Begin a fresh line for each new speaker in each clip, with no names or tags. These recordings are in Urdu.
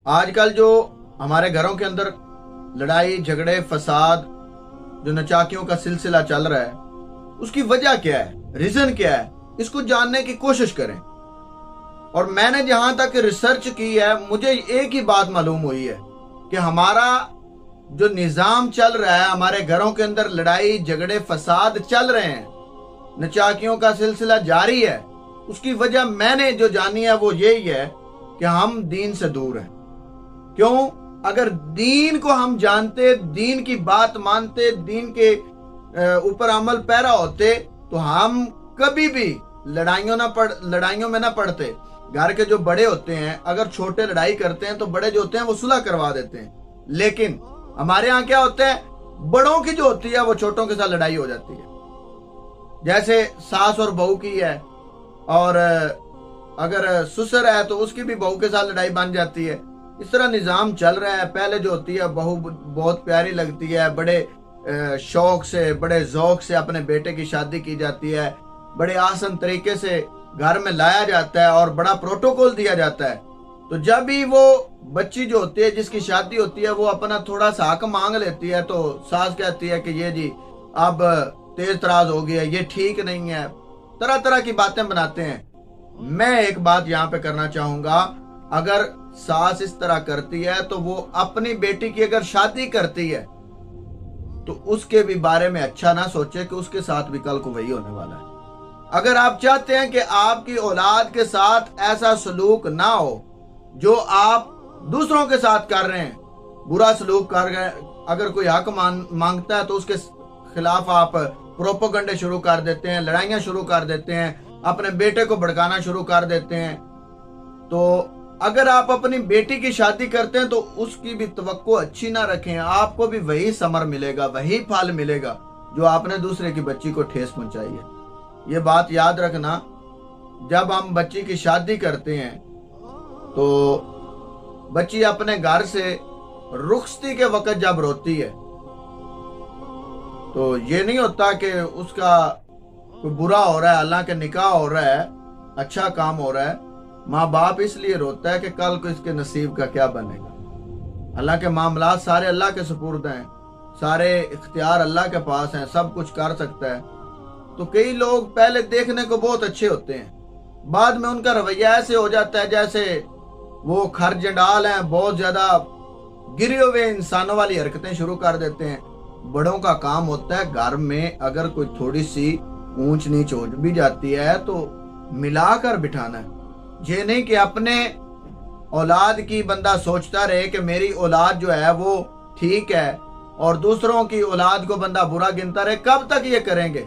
آج کل جو ہمارے گھروں کے اندر لڑائی جھگڑے فساد جو نچاکیوں کا سلسلہ چل رہا ہے، اس کی وجہ کیا ہے، ریزن کیا ہے، اس کو جاننے کی کوشش کریں۔ اور میں نے جہاں تک ریسرچ کی ہے، مجھے ایک ہی بات معلوم ہوئی ہے کہ ہمارا جو نظام چل رہا ہے، ہمارے گھروں کے اندر لڑائی جھگڑے فساد چل رہے ہیں، نچاکیوں کا سلسلہ جاری ہے، اس کی وجہ میں نے جو جانی ہے وہ یہی ہے کہ ہم دین سے دور ہیں۔ کیوں؟ اگر دین کو ہم جانتے، دین کی بات مانتے، دین کے اوپر عمل پیرا ہوتے، تو ہم کبھی بھی لڑائیوں میں نہ پڑتے۔ گھر کے جو بڑے ہوتے ہیں، اگر چھوٹے لڑائی کرتے ہیں تو بڑے جو ہوتے ہیں وہ صلح کروا دیتے ہیں، لیکن ہمارے ہاں کیا ہوتا ہے، بڑوں کی جو ہوتی ہے وہ چھوٹوں کے ساتھ لڑائی ہو جاتی ہے۔ جیسے ساس اور بہو کی ہے، اور اگر سسر ہے تو اس کی بھی بہو کے ساتھ لڑائی بن جاتی ہے۔ اس طرح نظام چل رہا ہے۔ پہلے جو ہوتی ہے بہو بہت پیاری لگتی ہے، بڑے شوق سے بڑے ذوق سے اپنے بیٹے کی شادی کی جاتی ہے، بڑے آسان طریقے سے گھر میں لایا جاتا ہے اور بڑا پروٹوکول دیا جاتا ہے۔ تو جب بھی وہ بچی جو ہوتی ہے، جس کی شادی ہوتی ہے، وہ اپنا تھوڑا سا حق مانگ لیتی ہے، تو ساس کہتی ہے کہ یہ جی اب تیز تراز ہو گیا، یہ ٹھیک نہیں ہے، طرح طرح کی باتیں بناتے ہیں۔ میں ایک بات یہاں پہ کرنا چاہوں گا، اگر ساس اس طرح کرتی ہے تو وہ اپنی بیٹی کی اگر شادی کرتی ہے تو اس کے بھی بارے میں اچھا نہ سوچے کہ اس کے ساتھ بھی کل کو وہی ہونے والا ہے۔ اگر آپ چاہتے ہیں کہ آپ کی اولاد کے ساتھ ایسا سلوک نہ ہو جو آپ دوسروں کے ساتھ کر رہے ہیں، برا سلوک کر رہے ہیں، اگر کوئی حق مانگتا ہے تو اس کے خلاف آپ پروپیگنڈے شروع کر دیتے ہیں، لڑائیاں شروع کر دیتے ہیں، اپنے بیٹے کو بھڑکانا شروع کر دیتے ہیں، تو اگر آپ اپنی بیٹی کی شادی کرتے ہیں تو اس کی بھی توقع اچھی نہ رکھیں۔ آپ کو بھی وہی ثمر ملے گا، وہی پھل ملے گا جو آپ نے دوسرے کی بچی کو ٹھیس پہنچائی ہے۔ یہ بات یاد رکھنا، جب ہم بچی کی شادی کرتے ہیں تو بچی اپنے گھر سے رخصتی کے وقت جب روتی ہے تو یہ نہیں ہوتا کہ اس کا کوئی برا ہو رہا ہے، اللہ کے نکاح ہو رہا ہے، اچھا کام ہو رہا ہے۔ ماں باپ اس لیے روتا ہے کہ کل کو اس کے نصیب کا کیا بنے گا۔ اللہ کے معاملات سارے اللہ کے سپرد ہیں، سارے اختیار اللہ کے پاس ہیں، سب کچھ کر سکتا ہے۔ تو کئی لوگ پہلے دیکھنے کو بہت اچھے ہوتے ہیں، بعد میں ان کا رویہ ایسے ہو جاتا ہے جیسے وہ کھر جنڈال ہیں، بہت زیادہ گرے ہوئے انسانوں والی حرکتیں شروع کر دیتے ہیں۔ بڑوں کا کام ہوتا ہے گھر میں اگر کوئی تھوڑی سی اونچ نیچ ہو بھی جاتی ہے تو ملا کر بٹھانا ہے۔ یہ نہیں کہ اپنے اولاد کی بندہ سوچتا رہے کہ میری اولاد جو ہے وہ ٹھیک ہے اور دوسروں کی اولاد کو بندہ برا گنتا رہے۔ کب تک یہ کریں گے؟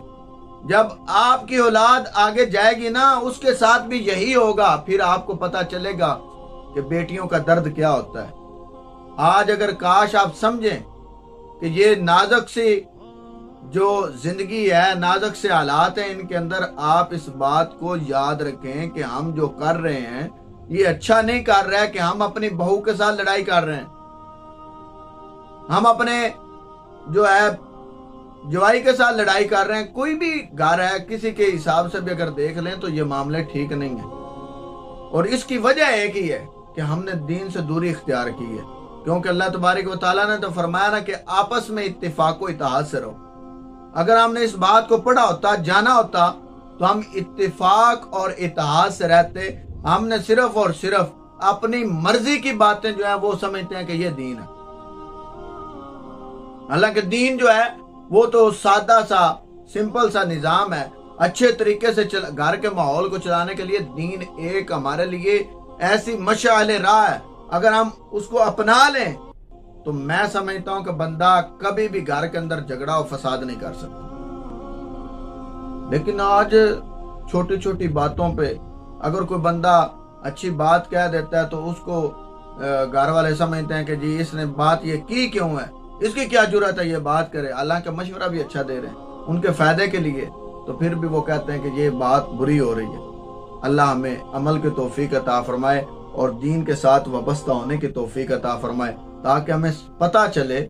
جب آپ کی اولاد آگے جائے گی نا، اس کے ساتھ بھی یہی ہوگا، پھر آپ کو پتا چلے گا کہ بیٹیوں کا درد کیا ہوتا ہے۔ آج اگر کاش آپ سمجھیں کہ یہ نازک سی جو زندگی ہے، نازک سے حالات ہیں، ان کے اندر آپ اس بات کو یاد رکھیں کہ ہم جو کر رہے ہیں یہ اچھا نہیں کر رہا ہے کہ ہم اپنی بہو کے ساتھ لڑائی کر رہے ہیں، ہم اپنے جو ہے جوائی کے ساتھ لڑائی کر رہے ہیں۔ کوئی بھی گھر ہے، کسی کے حساب سے بھی اگر دیکھ لیں تو یہ معاملے ٹھیک نہیں ہیں، اور اس کی وجہ ایک ہی ہے کہ ہم نے دین سے دوری اختیار کی ہے، کیونکہ اللہ تبارک و تعالیٰ نے تو فرمایا نا کہ آپس میں اتفاق و اتحاد سے رہو۔ اگر ہم نے اس بات کو پڑھا ہوتا، جانا ہوتا، تو ہم اتفاق اور اتحاد سے رہتے۔ ہم نے صرف اور صرف اپنی مرضی کی باتیں جو ہیں وہ سمجھتے ہیں کہ یہ دین ہے، حالانکہ دین جو ہے وہ تو سادہ سا سمپل سا نظام ہے۔ اچھے طریقے سے گھر کے ماحول کو چلانے کے لیے دین ایک ہمارے لیے ایسی مشعل راہ ہے، اگر ہم اس کو اپنا لیں تو میں سمجھتا ہوں کہ بندہ کبھی بھی گھر کے اندر جھگڑا و فساد نہیں کر سکتا۔ لیکن آج چھوٹی چھوٹی باتوں پہ اگر کوئی بندہ اچھی بات کہہ دیتا ہے تو اس کو گھر والے سمجھتے ہیں کہ جی اس نے بات یہ کی کیوں ہے، اس کی کیا جرات ہے یہ بات کرے، اللہ کا مشورہ بھی اچھا دے رہے ہیں ان کے فائدے کے لیے، تو پھر بھی وہ کہتے ہیں کہ یہ بات بری ہو رہی ہے۔ اللہ ہمیں عمل کی توفیق عطا فرمائے اور دین کے ساتھ وابستہ ہونے کی توفیق عطا فرمائے، تاکہ ہمیں پتہ چلے